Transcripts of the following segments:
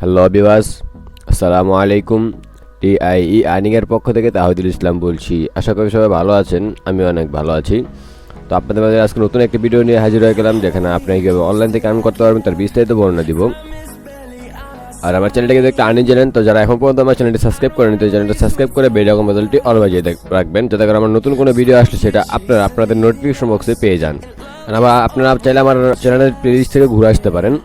Hello viewers, আসসালামু আলাইকুম। TIE আর্নিংয়ের পক্ষ থেকে তাহিদুল ইসলাম বলছি। আশা করি সবাই ভালো আছেন, আমি অনেক ভালো আছি। তো আপনাদের মাঝে আজকে নতুন একটি ভিডিও নিয়ে হাজির হয়ে গেলাম, যেখানে আপনি কীভাবে অনলাইন থেকে আর্ন করতে পারবেন তার বিস্তারিত বর্ণনা দিব। আর আমার চ্যানেলটাকে দেখতে আর্নিং জানেন, তো যারা এখন পর্যন্ত আমার চ্যানেলটি সাবস্ক্রাইব করেন, তো চ্যানেলটা সাবস্ক্রাইব করে বেল আইকন বাটনটি অল বাজিয়ে রাখবেন, যাতে করে আমার নতুন কোনো ভিডিও আসলে সেটা আপনাদের নোটিফিকেশন বক্সে পেয়ে যান। আর আপনারা চাইলে আমার চ্যানেলের প্লেলিস্ট থেকে ঘুরে আসতে পারেন।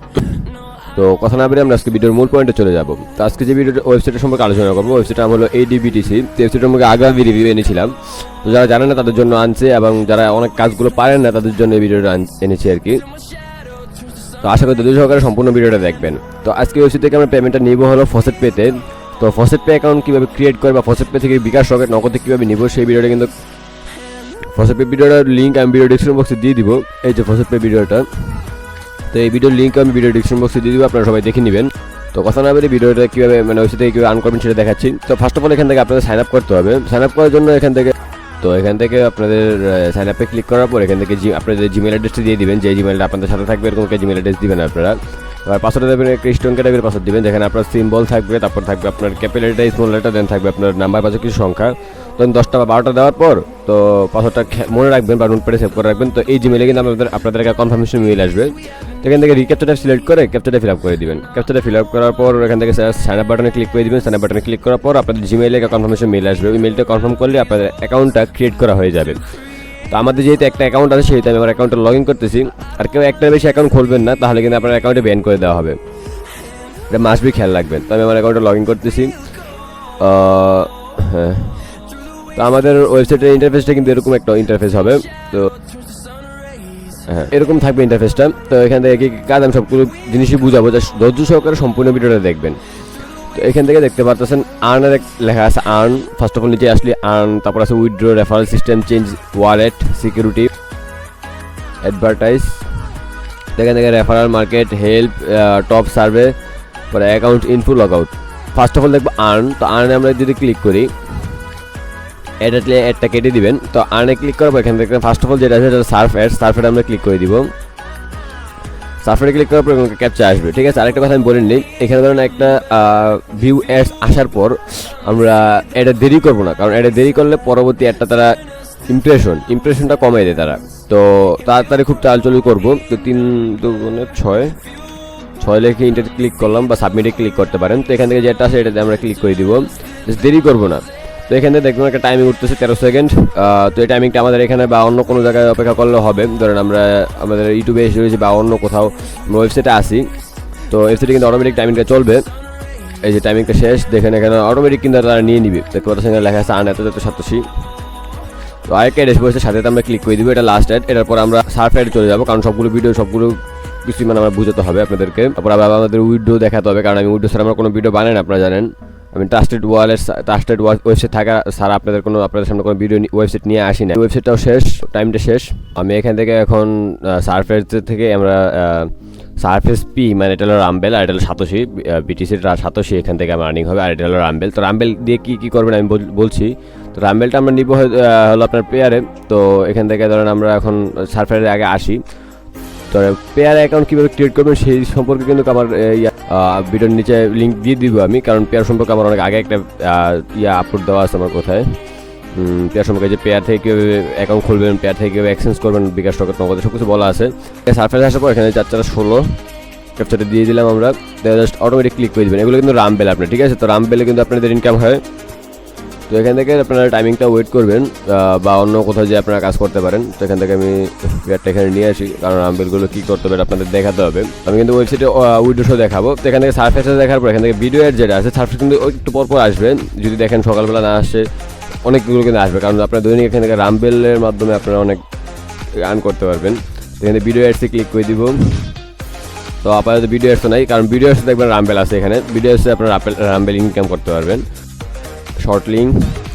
তো কথা না বেরিয়ে আমরা আজকে ভিডিওর মূল পয়েন্টে চলে যাব। তো আজকে যে ভিডিওটা ওয়েবসাইটের সম্পর্কে আলোচনা করবো, ওয়েবসাইটটা হলো ADBTC। তো ওয়েবসাইটের সম্পর্কে আগে রিভিউ এনেছিলাম, তো যারা জানেন না তাদের জন্য আনছে, এবং যারা অনেক কাজগুলো পারেন না তাদের জন্য এই ভিডিওটা এনেছি আর কি। তো আশা করি ধৈর্য সহকারে সম্পূর্ণ ভিডিওটা দেখবেন। তো আজকে ওয়েবসাইট থেকে আমরা পেমেন্টটা নিব হলো Faucetpay-তে। তো Faucetpay অ্যাকাউন্ট কীভাবে ক্রিয়েট করে বা Faucetpay থেকে বিকাশ রকেট নগদে কীভাবে নিব সেই ভিডিওটা কিন্তু Faucetpay ভিডিওটার লিঙ্ক আমি ভিডিও ডিসক্রিপশন বক্সে দিয়ে দিব। এই যে Faucetpay ভিডিওটা, তো এই ভিডিওর লিঙ্ক আমি ভিডিও ডিসক্রিপশন বক্সে দিয়ে দিব, আপনারা সবাই দেখে নেবেন। তো কথা না বলে ভিডিওটা কীভাবে ওয়েবসাইট থেকে কীভাবে আর্ন করবেন সেটা দেখাচ্ছি। তো ফার্স্ট অফ অল এখান থেকে আপনাদের সাইন আপ করতে হবে। সাইন আপ করার জন্য এখান থেকে আপনাদের সাইন আপে ক্লিক করার পর এখান থেকে আপনাদের জিমেল অ্যাড্রেসটা দিয়ে দিবেন, যে জিমেলটা আপনাদের সাথে থাকবে এরকম একটা জিমেল অ্যাড্রেস দিবেন আপনারা। আর পাসওয়ার্ড দেবেন একটা স্ট্রং টাইপের পাসওয়ার্ড দিবেন, যেখানে আপনার সিম্বল থাকবে, তারপর থাকবে আপনার ক্যাপিটাল লেটার, স্মল লেটার, দেন থাকবে আপনার নাম্বার পাশে কিছু সংখ্যা। তো 10টা বা 12টা দেওয়ার পর তো পাসওয়ার্ডটা মনে রাখবেন বা নোটপ্যাডে সেভ করে রাখবেন। তো এই জিমেলে কিন্তু আপনাদের একটা কনফার্মেশন মেইল আসবে। তো এখান থেকে রিক্যাপচারটা সিলেক্ট করে ক্যাপচারটা ফিল আপ করে দিবেন। ক্যাপচারটা ফিল আপ করার পর এখান থেকে সাইন আপ বাটনে ক্লিক করে দিবেন। সাইন আপ বাটনে ক্লিক করার পর আপনাদের জিমেইলে একটা কনফার্মেশন মেইল আসবে। ওই মেইলটা কনফার্ম করলে আপনাদের অ্যাকাউন্টটা ক্রিয়েট করা হয়ে যাবে। তো আমাদের যেহেতু একটা অ্যাকাউন্ট আছে, সেহেতু আমি আমার অ্যাকাউন্টে লগ ইন করতেছি। আর কেউ একটার বেশি অ্যাকাউন্ট খুলবেন না, তাহলে কিন্তু আপনার অ্যাকাউন্টে ব্যান করে দেওয়া হবে, এটা মাস্ট বি খেয়াল রাখবেন। তো আমি আমার অ্যাকাউন্টে লগ ইন করতেছি। হ্যাঁ, তো আমাদের ওয়েবসাইটের ইন্টারফেসটা কিন্তু এরকম একটা ইন্টারফেস হবে। তো হ্যাঁ, এরকম থাকবে ইন্টারফেসটা। তো এখান থেকে কি কাজ আমি সবগুলো জিনিসই বুঝাবো, যা ধৈর্য সহকারে সম্পূর্ণ ভিডিওটা দেখবেন। তো এখান থেকে দেখতে পাচ্ছেন আর্নের লেখা আছে আর্ন। ফার্স্ট অফ অল নিচে আসলে আর্ন, তারপর আছে withdraw, referral system, change wallet, security, advertise, এখান থেকে referral, market, help, top survey, পরে account info, log out. First of all দেখবো আর্ন। তো আর্নে আমরা যদি ক্লিক করি, অ্যাডটা কেটে দিবেন। তো আর্নে ক্লিক করার পর এখান থেকে ফার্স্ট অফ অল যেটা আছে সেটা সার্ফ অ্যাড আমরা ক্লিক করে দিব। সার্ফে ক্লিক করার পর ক্যাপচা আসবে, ঠিক আছে। আরেকটা কথা আমি বলে নিই, এখানে ধরেন একটা ভিউ অ্যাডস আসার পর আমরা এটা দেরি করবো না, কারণ এটা দেরি করলে পরবর্তী একটা তারা ইমপ্রেশনটা কমে দেয় তারা। তো তাড়াতাড়ি খুব চালচলি করবো। তো 3 2 6 লেখে ইন্টার ক্লিক করলাম, বা সাবমিটে ক্লিক করতে পারেন। তো এখান থেকে যেটা আসে এটাতে আমরা ক্লিক করে দিব, দেরি করবো না। তো এখানে দেখবেন একটা টাইমিং উঠতেছে 13 সেকেন্ড। তো এই টাইমিংটা আমাদের এখানে বা অন্য কোনো জায়গায় অপেক্ষা করলে হবে। ধরেন আমরা আমাদের ইউটিউবে এসে রয়েছি বা অন্য কোথাও ওয়েবসাইটে আসি, তো ওয়েবসাইটে কিন্তু অটোমেটিক টাইমিংটা চলবে। এই যে টাইমিংটা শেষ, দেখেন এখানে অটোমেটিক কিন্তু তারা নিয়ে নিবে। দেখতে পাচ্ছেন লেখা আছে আর্ন এত 87। তো আরেকটা ড্যাশবোর্ডের সাথে আমরা ক্লিক করে দিব, এটা লাস্ট অ্যাড। এটার পর আমরা সার্ফ অ্যাড চলে যাবো, কারণ সবগুলো কিছু আমরা বুঝাতে হবে আপনাদেরকে। তারপর আবার আমাদের উইডো দেখাতে হবে, কারণ আমি উইডো ছাড়া আমরা কোনো ভিডিও বানাই না, আপনারা জানেন। আমি ট্রাস্টেড ওয়েবসাইট থাকা ছাড়া আপনাদের সামনে কোনো ভিডিও ওয়েবসাইট নিয়ে আসি না। ওয়েবসাইটটাও শেষ, টাইমটা শেষ। আমি এখান থেকে এখন সারফেস থেকে আমরা সারফেস পি, মানে এটা হলো রামবেল, আর এটা হলো সাতোশি, বিটিসির 87 এখান থেকে আমার আর্নিং হবে। আর এটা হলো রামবেল। তো রামবেল দিয়ে কী করবেন আমি বলছি। তো রামবেলটা আমরা নিব হলো আপনার পেয়ারে। তো এখান থেকে ধরেন আমরা এখন সারফেসের আগে আসি। তো পেয়ার অ্যাকাউন্ট কীভাবে ক্রিয়েট করবেন সেই সম্পর্কে কিন্তু আমার ভিডিওর নিচে লিঙ্ক দিয়ে দিব আমি, কারণ পেয়ার সম্পর্কে আমার অনেক আগে একটা আপলোড দেওয়া আছে আমার কোথায়। পেয়ার সম্পর্কে যে পেয়ার থেকে কীভাবে অ্যাকাউন্ট খুলবেন, পেয়ার থেকে কীভাবে এক্সচেঞ্জ করবেন, বিকাশ রকেট নগদে সব কিছু বলা আছে। সার্ফেস আসার পর এখানে 4/16 ক্যাপচারটা দিয়ে দিলাম আমরা, জাস্ট অটোমেটিক ক্লিক করে দেবেন। এগুলো কিন্তু রামবেল আপনার, ঠিক আছে। তো রামবেলে কিন্তু আপনাদের ইনকাম হয়। তো এখান থেকে আপনারা টাইমিংটা ওয়েট করবেন, বা অন্য কোথাও যে আপনারা কাজ করতে পারেন। তো এখান থেকে আমি পেয়ারটা এখানে নিয়ে আসি, কারণ রামবেলগুলো কী করতে হবে আপনাদের দেখাতে হবে। আমি কিন্তু ওয়েবসাইটে উইডো শো দেখাবো। তো এখান থেকে সার্ফেসে দেখার পর এখান থেকে ভিডিও অ্যাড যেটা আছে, সার্ফেস কিন্তু একটু পরপর আসবে। যদি দেখেন সকালবেলা না আসে, অনেকগুলো কিন্তু আসবে, কারণ আপনার দৈনিক এখান থেকে রামবেলের মাধ্যমে আপনারা অনেক আর্ন করতে পারবেন। এখানে ভিডিও অ্যাডসে ক্লিক করে দিব। তো আপাতত ভিডিও অ্যাডস নাই, কারণ ভিডিও অ্যাডসে দেখবেন রামবেল আছে। এখানে ভিডিও অ্যাডসে আপনারা রামবেল ইনকাম করতে পারবেন। শর্ট লিঙ্ক,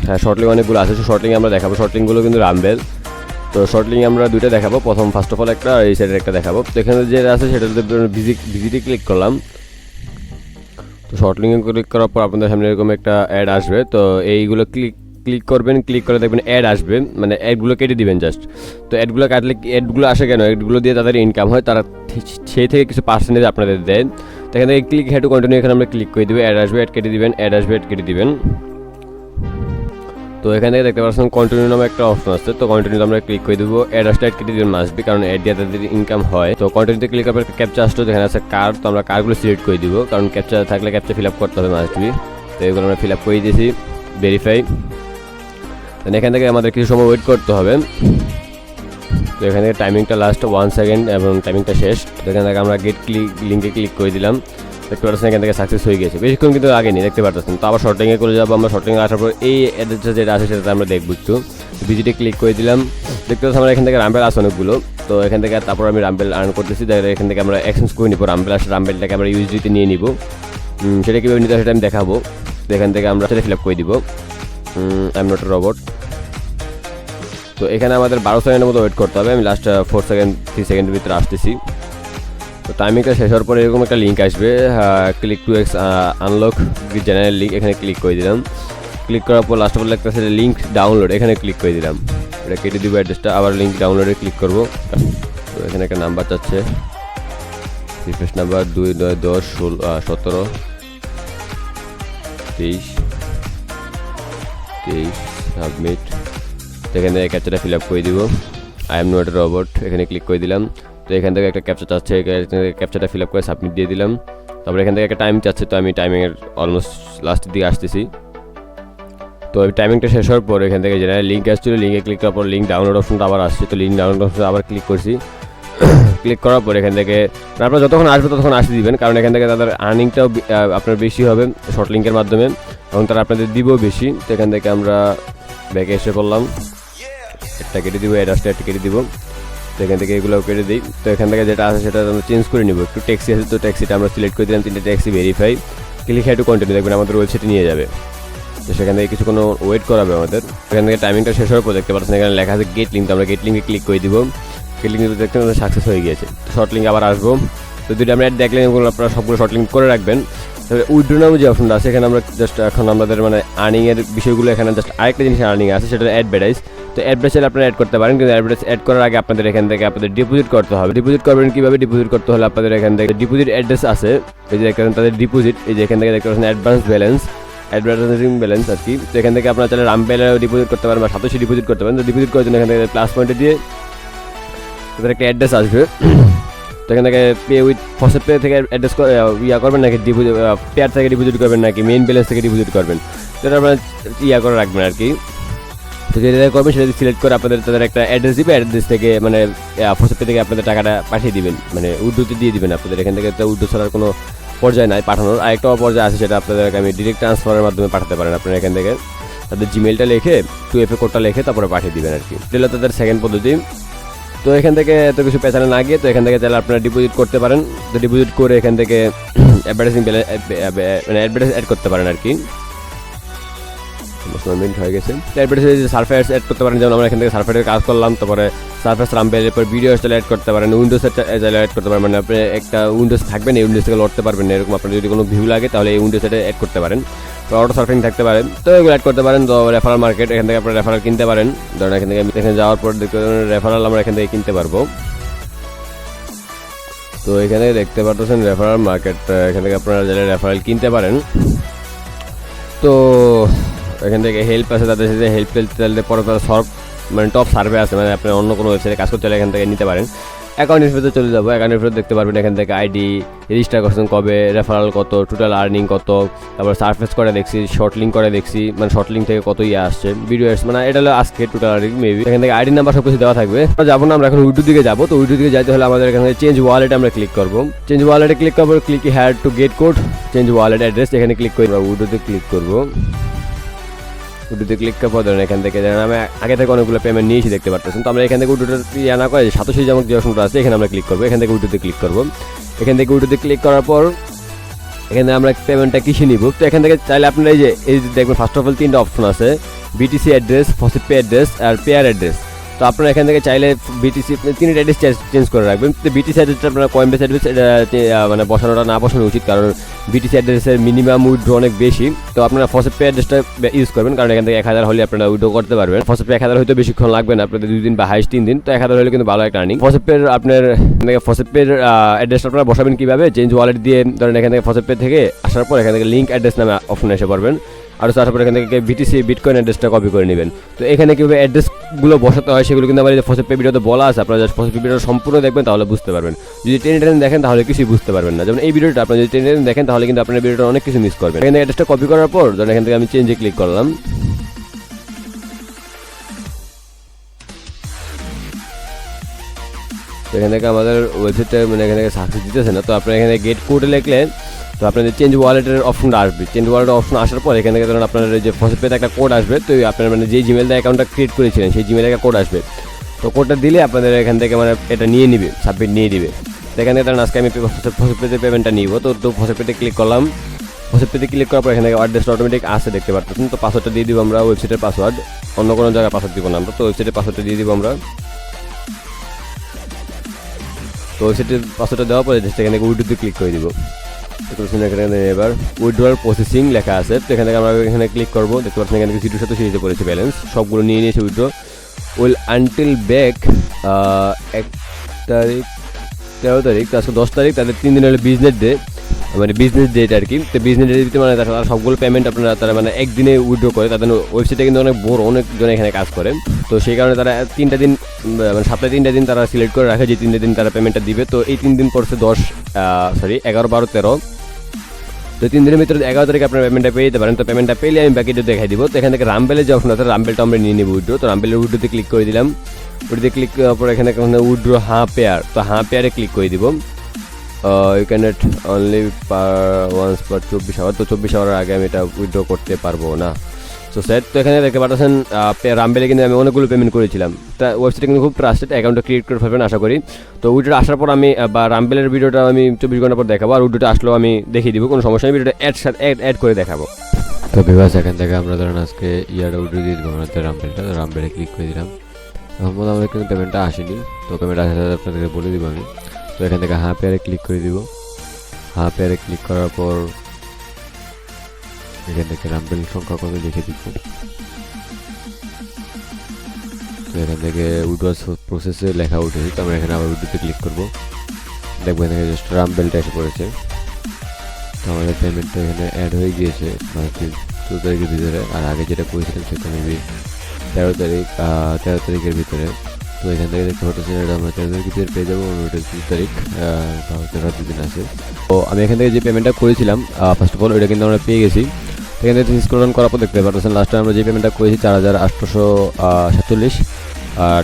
হ্যাঁ শর্ট লিঙ্ক অনেকগুলো আছে। শর্ট লিঙ্ক আমরা দেখাবো, শর্ট লিঙ্কগুলো কিন্তু রামবেল। তো শর্ট লিঙ্ক আমরা দুইটা দেখাবো, প্রথম ফার্স্ট অফ অল একটা, এই সাইডের একটা দেখাবো। তো এখানে যেটা আছে সেটাতে ভিজিটে ক্লিক করলাম। তো শর্ট লিঙ্কে ক্লিক করার পর আপনাদের সামনে এরকম একটা অ্যাড আসবে। তো এইগুলো ক্লিক করবেন, ক্লিক করে দেখবেন অ্যাড আসবে, মানে অ্যাডগুলো কেটে দিবেন জাস্ট। তো অ্যাডগুলো কাটলে অ্যাডগুলো আসে কেন, অ্যাডগুলো দিয়ে তাদের ইনকাম হয়, তারা সেই থেকে কিছু পার্সেন্টেজ আপনাদের দেয়। তো এখান থেকে ক্লিক হ্যাড টু কন্টিনিউ এখানে আমরা ক্লিক করে দেবো, অ্যাড আসবে, অ্যাড কেটে দিবেন, অ্যাড আসবে, অ্যাড কেটে দিবেন। তো এখান থেকে দেখতে পাচ্ছেন কন্টিনিউ নামে একটা অপশন আছে, তো কন্টিনিউ আমরা ক্লিক করে দেবো, অ্যাড আসলে অ্যাড কেটে দিবেন মাসবি, কারণ অ্যাড দিয়ে তাদের ইনকাম হয়। তো কন্টিনিউতে ক্লিক করার ক্যাপচা আসলো, যেখানে আছে কার, তো আমরা কারগুলো সিলেক্ট করে দিব, কারণ ক্যাপচা থাকলে ক্যাপচা ফিল আপ করতে হবে মাসবি। তো এগুলো আমরা ফিল আপ করে দিয়েছি, ভেরিফাই। এখান থেকে আমাদের কিছু সময় ওয়েট করতে হবে। তো এখান থেকে টাইমিংটা লাস্ট 1 সেকেন্ড এবং টাইমিংটা শেষ। তো এখান থেকে আমরা গেট লিঙ্কে ক্লিক করে দিলাম, দেখতে পাচ্ছেন এখান থেকে সাকসেস হয়ে গেছে, বেশিক্ষণ কিন্তু আগে নেই, দেখতে পাচ্ছেন। তো আবার শর্টিংয়ে করে যাবো, আমরা শর্টিংয়ে আসার পর এই অ্যাড্রেসটা যেটা আছে সেটা আমরা দেখবো একটু। ভিজিটে ক্লিক করে দিলাম, দেখতে পাচ্ছি আমরা এখান থেকে রাম্বেল আছে অনেকগুলো। তো এখান থেকে তারপর আমি রাম্বেল আর্ন করতেছি, এখান থেকে আমরা এক্সচেঞ্জ করে নিবো রাম্বেল আসলে, রাম্বেলটাকে আমরা ইউএসডিতে নিয়ে নিব, সেটা কীভাবে নিতে সেটা আমি দেখাবো। তো এখান থেকে আমরা সেটা ফিল আপ করে দিব, I am not a robot. তো এখানে আমাদের 12 সেকেন্ডের মতো ওয়েট করতে হবে, আমি লাস্ট 4 সেকেন্ড 3 সেকেন্ডের ভিতরে আসতেছি। তো টাইমিংটা শেষ হওয়ার পরে এরকম একটা লিঙ্ক আসবে, click to unlock general link, এখানে ক্লিক করে দিলাম। ক্লিক করার পর লাস্ট অফ একটা লিঙ্ক ডাউনলোড, এখানে ক্লিক করে দিলাম, এটা কেটে দিব অ্যাড্রেসটা, আবার লিঙ্ক ডাউনলোডে ক্লিক করব। তো এখানে একটা নাম্বার চাচ্ছে, রিফ্রেশ নাম্বার 2 9 10 16 17 23 সাবমিট। এখানে ক্যাপচাটা ফিল আপ করে দিব, I am not a robot, এখানে ক্লিক করে দিলাম। তো এখান থেকে একটা ক্যাপচা চাচ্ছে, ক্যাপচাটা ফিল আপ করে সাবমিট দিয়ে দিলাম। তারপরে এখান থেকে একটা টাইম চাচ্ছে, তো আমি টাইমিংয়ের অলমোস্ট লাস্টের দিকে আসতেছি। তো এই টাইমিংটা শেষ হওয়ার পর এখান থেকে জেনারেল লিঙ্ক আসছিল, লিঙ্কে ক্লিক করার পর লিঙ্ক ডাউনলোড অপশনটা আবার আসছে, তো লিঙ্ক ডাউনলোড অপশন আবার ক্লিক করছি। ক্লিক করার পর এখান থেকে আপনারা যতক্ষণ আসবে ততক্ষণ আসতে দিবেন, কারণ এখান থেকে তাদের আর্নিংটাও আপনার বেশি হবে শর্ট লিঙ্কের মাধ্যমে, এবং তারা আপনাদের দিবেও বেশি। তো এখান থেকে আমরা ব্যাকে এসে পড়লাম, একটা কেটে দিব, অ্যাড্রেসটা একটা কেটে দিব। তো এখান থেকে এগুলো কেটে দিই। তো এখান থেকে যেটা আছে সেটা আমরা চেঞ্জ করে নিব, একটু ট্যাক্সি আছে, তো ট্যাক্সিটা আমরা সিলেক্ট করে দিলাম, 3টে taxi verify, click had to continue, দেখবেন আমাদের ওয়েবসাইটে নিয়ে যাবে। তো সেখান থেকে কিছু কোনো ওয়েট করাবে আমাদের। এখান থেকে টাইমিংটা শেষ হওয়ার পর দেখতে পাচ্ছেন এখানে লেখা আছে গেট লিঙ্ক, তো আমরা গেট লিঙ্কে ক্লিক করে দিব, গেট লিঙ্ক দেখতে আমাদের সাকসেস হয়ে গিয়েছে। শর্ট লিঙ্ক আবার আসবো, তো যদি আমরা অ্যাড দেখলেন এগুলো আপনারা সবগুলো শর্ট লিঙ্ক করে রাখবেন। তবে উইথড্র নামে যে অপশনটা আছে, এখানে আমরা জাস্ট এখন আমাদের মানে আর্নিংয়ের বিষয়গুলো এখানে জাস্ট আরেকটা জিনিস আর্নিং আছে, সেটা অ্যাডভার্টাইজ। তো অ্যাডভার্টাইজ আপনারা অ্যাড করতে পারেন, কিন্তু অ্যাডভার্টাইজ অ্যাড করার আগে আপনাদের এখান থেকে আপনাদের ডিপোজিট করতে হবে। ডিপোজিট করবেন কীভাবে? ডিপোজিট করতে হলে আপনাদের এখান থেকে ডিপোজিট অ্যাড্রেস আছে, এই যে দেখতে পাচ্ছেন তাদের ডিপোজিট, এই যে এখান থেকে দেখতে পাচ্ছেন অ্যাডভান্স ব্যালেন্স, অ্যাডভার্টাইজিং ব্যালেন্স আর কি। তো এখান থেকে আপনারা চাইলে রামবেলে ডিপোজিট করতে পারেন বা সাতোশি ডিপোজিট করতে পারেন। তো ডিপোজিট করার জন্য এখান থেকে প্লাস পয়েন্টে দিয়ে তাদের একটা অ্যাড্রেস আসবে, তো এখান থেকে পে উইথ ফসেটপে থেকে অ্যাড্রেস করবেন নাকি ডিপোজিট পেয়ার থেকে ডিপোজিট করবেন নাকি মেইন ব্যালেন্স থেকে ডিপোজিট করবেন, সেটা আপনারা করে রাখবেন আর কি। তো যেটা করবেন সেটা সিলেক্ট করে আপনাদের তাদের একটা অ্যাড্রেস দিবে, অ্যাড্রেস থেকে মানে ফসেটপে থেকে আপনাদের টাকাটা পাঠিয়ে দিবেন, মানে উইথড্রোতে দিয়ে দিবেন আপনাদের। এখান থেকে উইথড্রো ছাড়ার কোনো পর্যায়ে নাই পাঠানোর, আরেকটা পর্যায়ে আছে সেটা আপনাদেরকে আমি ডিরেক্ট ট্রান্সফারের মাধ্যমে পাঠাতে পারেন। আপনারা এখান থেকে তাদের জিমেলটা লিখে 2FA কোডটা লিখে তারপরে পাঠিয়ে দিবেন আর কি, এটা হলো তাদের সেকেন্ড পদ্ধতি। তো এখান থেকে এত কিছু পেছানো না গিয়ে তো এখান থেকে চাইলে আপনারা ডিপোজিট করতে পারেন। তো ডিপোজিট করে এখান থেকে অ্যাডভার্টাইজিং মানে অ্যাডভার্টাইজ অ্যাড করতে পারেন আর কি। মিনিট হয়ে গেছে, অ্যাডভার্টাইজ সার্ফেস অ্যাড করতে পারেন, যেমন আমরা এখান থেকে সার্ফেসের কাজ করলাম, তারপরে সার্ফেস রামবেল, এরপর ভিডিও চাইলে অ্যাড করতে পারেন, উইন্ডোজের চাইলে অ্যাড করতে পারেন, মানে আপনি একটা উইন্ডোজ থাকবেন এই উইন্ডোজ থেকে লড়তে পারবেন, এরকম আপনার যদি কোনো ভিউ লাগে তাহলে এই উইন্ডোজ সেটা অ্যাড করতে পারেন। তো অটো সার্ফিং থাকতে পারে, তো এগুলো অ্যাড করতে পারেন। তো রেফারেল মার্কেট, এখান থেকে আপনারা রেফারেল কিনতে পারেন, ধরেন এখান থেকে এখানে যাওয়ার পর দেখতে রেফারেল আমরা এখান থেকে কিনতে পারবো। তো এখানে দেখতে পাচ্ছেন রেফারেল মার্কেট, এখান থেকে আপনারা চাইলে রেফারেল কিনতে পারেন। তো এখান থেকে হেল্প আছে, তাদের সাথে হেল্প চাইলে পরে সলভ মানে টপ সার্ভে আছে, মানে আপনি অন্য কোনো ওয়েবসাইটে কাজ করতে চাইলে এখান থেকে নিতে পারেন। অ্যাকাউন্টের ভিতরে চলে যাবো, অ্যাকাউন্টের ভিতরে দেখতে পারবেন এখান থেকে আইডি, রেজিস্টার করছেন কবে, রেফারেল কত, টোটাল আর্নিং কত, তারপর সার্ফেস করে দেখছি, শর্ট লিঙ্ক করে দেখছি, মানে শর্ট লিঙ্ক থেকে কত আসছে, ভিডিও মানে এটা হলো আজকে টোটাল আর্নিং মেবি। এখান থেকে আইডি নাম্বার সব কিছু দেওয়া থাকবে। যাবো না, আমরা এখন উইড্রো দিকে যাবো। তো উইড্রো দিকে যাইতে হলে আমাদের এখানে চেঞ্জ ওয়ালেটে আমরা ক্লিক করবো, চেঞ্জ ওয়ালেটে ক্লিক করবো, click had to get code change wallet address, এখানে ক্লিক করে আমরা উইড্রোতে ক্লিক করবো। উইড্রোতে ক্লিক করার পর ধরেন এখান থেকে যেন আমি আগে থেকে অনেকগুলো পেমেন্ট নিয়েছি দেখতে পাচ্ছেন। তো আমরা এখান থেকে উইড্রোটা না করে সাতোশি যেমন যে অপশনটা আছে এখানে আমরা ক্লিক করবো, এখান থেকে উইড্রোতে ক্লিক করবো। এখান থেকে উইড্রোতে ক্লিক করার পর এখানে আমরা পেমেন্টটা কিসে নিব। তো এখান থেকে চাইলে আপনারা এই যে দেখবেন ফার্স্ট অফ অল 3টা অপশন আছে, বিটিসি অ্যাড্রেস, ফসেটপে অ্যাড্রেস আর পেয়ার অ্যাড্রেস। তো আপনারা এখান থেকে চাইলে বিটিসি তিনটা অ্যাড্রেস চেঞ্জ করে রাখবেন। তো বিটিসি অ্যাড্রেসটা আপনারা কয়েনবেস অ্যাড্রেস এটা মানে বসানোটা না বসানো উচিত, কারণ বিটিসি অ্যাড্রেসের মিনিমাম উইথড্র অনেক বেশি। তো আপনারা ফসেটপে অ্যাড্রেসটা ইউজ করবেন, কারণ এখান থেকে 1000 হলে আপনারা উইথড্র করতে পারবেন। ফসেটপে 1000 হয়তো বেশিক্ষণ লাগবে না, আপনাদের 2 দিন বা হাইস্ট 3 দিন। তো 1000 হলে কিন্তু ভালো একটা আর্নিং। ফসেটপের আপনার ফসেটপের অ্যাড্রেসটা আপনারা বসাবেন কীভাবে, চেঞ্জ ওয়ালেট দিয়ে ধরেন এখান থেকে ফসেটপে থেকে আসার পর এখান থেকে লিঙ্ক অ্যাড্রেস নামে অপশনে এসে পড়বেন, আর তারপর এখান থেকে বিটিসি বিটকয়েন অ্যাড্রেসটা কপি করে নেবেন। তো এখানে কীভাবে অ্যাড্রেসগুলো বসাতে হয় সেগুলো কিন্তু আমার ফসেটপে ভিডিওতে বলা আছে, আপনারা জাস্ট ফসেটপে ভিডিওটা সম্পূর্ণ দেখবেন তাহলে বুঝতে পারবেন। যদি টেনে দেখেন তাহলে কিছুই বুঝতে পারবেন না। যেমন এই ভিডিওটা আপনারা যদি টেনে দেখেন তাহলে কিন্তু আপনার ভিডিওটা অনেক কিছু মিস করবেন। এখান থেকে অ্যাড্রেসটা কপি করার পর ধরেন এখান থেকে আমি চেঞ্জে ক্লিক করলাম। তো এখান থেকে আমাদের ওয়েবসাইটটা মানে এখান থেকে সাকসেস দিতেছে না। তো আপনারা এখানে গেট কোডে লিখলেন, তো আপনাদের চেঞ্জ ওয়ালেটের অপশনটা আসবে। চেঞ্জ ওয়ালেটের অপশন আসার পর এখান থেকে ধরুন আপনার যে ফসেটপেতে একটা কোড আসবে, তো আপনার মানে যে জিমেল দিয়ে অ্যাকাউন্টটা ক্রিয়েট করেছিলেন সেই জিমেলে একটা কোড আসবে। তো কোডটা দিলে আপনাদের এখান থেকে মানে এটা নিয়ে নিবে, সাবমিট নিয়ে দিবে। তো এখানে ধরুন আজকে আমি ফসেটপেতে পেমেন্টটা নিব। তো ফসেটপেতে ক্লিক করলাম। ফসেটপেতে ক্লিক করার পর এখান থেকে অ্যাড্রেসটা অটোমেটিক আসে দেখতে পাচ্ছেন। তো পাসওয়ার্ডটা দিয়ে দিব আমরা, ওয়েবসাইটের পাসওয়ার্ড, অন্য কোনো জায়গায় পাসওয়ার্ড দিব না আমরা। তো ওয়েবসাইটের পাসওয়ার্ডটা দিয়ে দিব আমরা। তো ওয়েবসাইটের পাসওয়ার্ডটা দেওয়ার পরে জাস্ট এখান থেকে উইড্রোতে ক্লিক করে দিব। এখানে এবার উইথড্রয়াল প্রসেসিং লেখা আছে। তো এখান থেকে আমরা এখানে ক্লিক করবো, দেখতে পাচ্ছেন এখানে 0.87 পড়েছে ব্যালেন্স, সবগুলো নিয়ে নিয়েছে উইথড্র। উইল আনটিল ব্যাক 1 তারিখ 13 তারিখ, তো আজকে 10 তারিখ, তাদের 3 দিন হলে বিজনেস ডে, মানে বিজনেস ডেট আর কি। তো বিজনেস ডেট মানে তারা সবগুলো পেমেন্ট আপনারা তারা মানে একদিনে উইথড্র করে। তাদের ওয়েবসাইটে কিন্তু অনেক বড়, অনেকজন এখানে কাজ করে। তো সেই কারণে তারা 3টা দিন মানে সপ্তাহে 3টা দিন তারা সিলেক্ট করে রাখে যে 3টে দিন তারা পেমেন্টটা দিবে। তো এই 3 দিন পড়ছে 11, 12, 13। তো 3 দিনের ভিতরে 11 তারিখে আপনার পেমেন্টটা পেয়ে যেতে পারেন। তো পেমেন্টটা পেলে আমি বাকিটা দেখাই দিব। তো এখান থেকে রামবেলের যে অপশন আছে, রামবেলটা আমরা নিয়ে নিব উইথড্র। তো রামবেলের উইথড্রোতে ক্লিক করে দিলাম। উইথড্রোতে ক্লিক করার পর এখানে উইথড্র পেয়ার, তো পেয়ারে ক্লিক করে দিব। You can not only once per 24 hour. তো 24 আওয়ারের আগে আমি এটা উইথড্র করতে পারবো না। তো স্যার, তো এখানে দেখতে পাচ্ছেন রামবেলে কিন্তু আমি অনেকগুলো পেমেন্ট করেছিলাম। তা ওয়েবসাইটে কিন্তু খুব ট্রাস্টেড, অ্যাকাউন্টটা ক্রিয়েট করে ফেলবেন আশা করি। তো উইড্রোটা আসার পর আমি বা রামবেলের ভিডিওটা আমি 24 ঘন্টা পর দেখাবো, আর উইড্রোটা আসলেও আমি দেখিয়ে দিব, কোনো সমস্যা নেই, ভিডিওটা অ্যাড করে দেখাবো। তো ভিউয়ার্স, এখান থেকে আমরা ধরেন আজকে ইয়ারটা উইড্রো দিয়ে দেবো আমাদের রামবেলটা। রামবেলে ক্লিক করে দিলাম। মোহাম্মদ আমাদের কিন্তু পেমেন্টটা আসেনি, তো পেমেন্ট আসার সাথে আপনাদেরকে বলে দিব আমি। তো এখান থেকে পেয়ারে ক্লিক করে দিব। পেয়ারে ক্লিক করার পর এখান থেকে রামবেল সংখ্যা কত লিখে দিব। তো এখান থেকে উইথড্র প্রসেসে লেখা উঠেছে, তো আমরা এখানে আবার উইথড্রোতে ক্লিক করবো। দেখবো এখানে জাস্ট রামবেলটা এসে পড়েছে। তো আমাদের পেমেন্টটা এখানে অ্যাড হয়ে গিয়েছে 14 তারিখের ভিতরে, আর আগে যেটা করেছিলাম সেটা মেবি 13 তারিখের ভিতরে। তো এখান থেকে দেখতে পাচ্ছি এটা আমরা 13 তারিখের ভিতরে পেয়ে যাবো, ওটা 2 তারিখ, 2 দিন আছে। তো আমি এখান থেকে যে পেমেন্টটা করেছিলাম ফার্স্ট অফ অল ওইটা কিন্তু আমরা পেয়ে গেছি। এখান থেকে স্ক্রল ডাউন করার পর দেখতে পাচ্ছেন লাস্টে আমরা যে পেমেন্টটা করেছি 4847,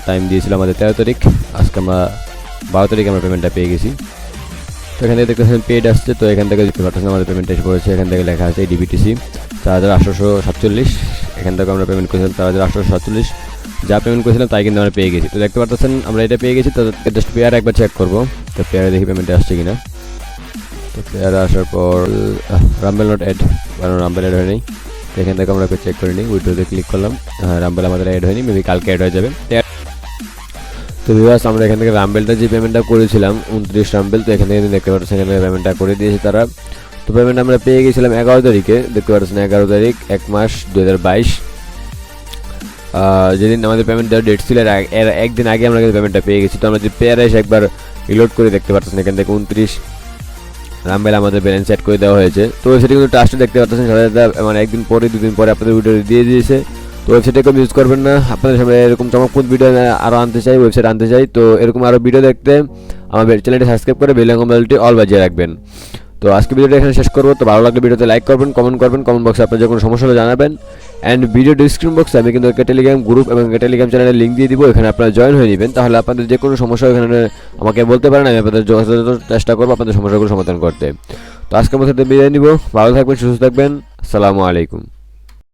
টাইম দিয়েছিলাম আমাদের 13 তারিখ, আজকে আমরা 12 তারিখে আমরা পেমেন্টটা পেয়ে গেছি। তো এখান থেকে দেখতে পাচ্ছেন পেড আসছে। তো এখান থেকে দেখতে পাচ্ছেন আমাদের পেমেন্টটা এসে পড়েছে। এখান থেকে লেখা আছে ADBTC 4847, এখান থেকে আমরা পেমেন্ট করেছিলাম 4847, যা পেমেন্ট করেছিলাম তাই কিন্তু আমরা পেয়ে গেছি। তো দেখতে পাচ্ছেন আমরা এটা পেয়ে গেছি। তো জাস্ট পেয়ার একবার চেক করবো, তো পেয়ারে দেখি পেমেন্টটা আসছে কিনা। তো পেয়ারে আসার পর রামবেল নট অ্যাড, কারণ রামবেল অ্যাড হয়নি। তো এখান থেকে আমরা চেক করে নিই, উইথড্রোতে ক্লিক করলাম। রামবেল আমাদের অ্যাড হয়নি, মেবি কালকে অ্যাড হয়ে যাবে। তো ভিউয়ার্স, আমরা এখান থেকে রামবেলটা যে পেমেন্টটা করেছিলাম 29 রামবেল, তো এখান থেকে দেখতে পাচ্ছেন এখানে পেমেন্টটা করে দিয়েছে তারা। তো পেমেন্ট আমরা পেয়ে গেছিলাম 11 তারিখে, দেখতে পাচ্ছেন 11 তারিখ 1 মাস 2022, যেদিন আমাদের পেমেন্ট দেওয়ার ডেট ছিল এর একদিন আগে আমরা কিন্তু পেমেন্টটা পেয়ে গেছি। তো আমরা যে পেয়ারে এসে একবার রিলোড করে দেখতে পাচ্ছেন এখান থেকে 29 রামবেল আমাদের ব্যালেন্স সেট করে দেওয়া হয়েছে। তো ওয়েবসাইটে কিন্তু ট্রাস্টে দেখতে পাচ্ছেন মানে একদিন পরে 2 দিন পরে আপনাদের ভিডিও দিয়ে দিয়েছে। তো ওয়েবসাইটে কেউ ইউজ করবেন না, আপনাদের সামনে এরকম চমকপ্রদ ভিডিও আরও আনতে চাই, ওয়েবসাইট আনতে চাই। তো এরকম আরও ভিডিও দেখতে আমার চ্যানেলটি সাবস্ক্রাইব করে বেল আইকনটি অল বাজিয়ে রাখবেন। তো আজকে ভিডিওটা এখানে শেষ করবো। তো ভালো লাগলে ভিডিওতে লাইক করবেন, কমেন্ট করবেন, কমেন্ট বক্সে আপনার যে কোনো সমস্যা হলে জানাবেন। অ্যান্ড ভিডিও ডিসক্রিপশন বক্সে আমি কিন্তু একটা টেলিগ্রাম গ্রুপ এবং একটা টেলিগ্রাম চ্যানেলের লিঙ্ক দিয়ে দিব, এখানে আপনারা জয়েন হয়ে নেবেন। তাহলে আপনাদের যে কোনো সমস্যা এখানে আমাকে বলতে পারেন, আমি আপনাদের যথাযথ চেষ্টা করবো আপনাদের সমস্যাগুলো সমাধান করতে। তো আজকের মধ্যে বিদায় নিব, ভালো থাকবেন, সুস্থ থাকবেন, আসসালামু আলাইকুম।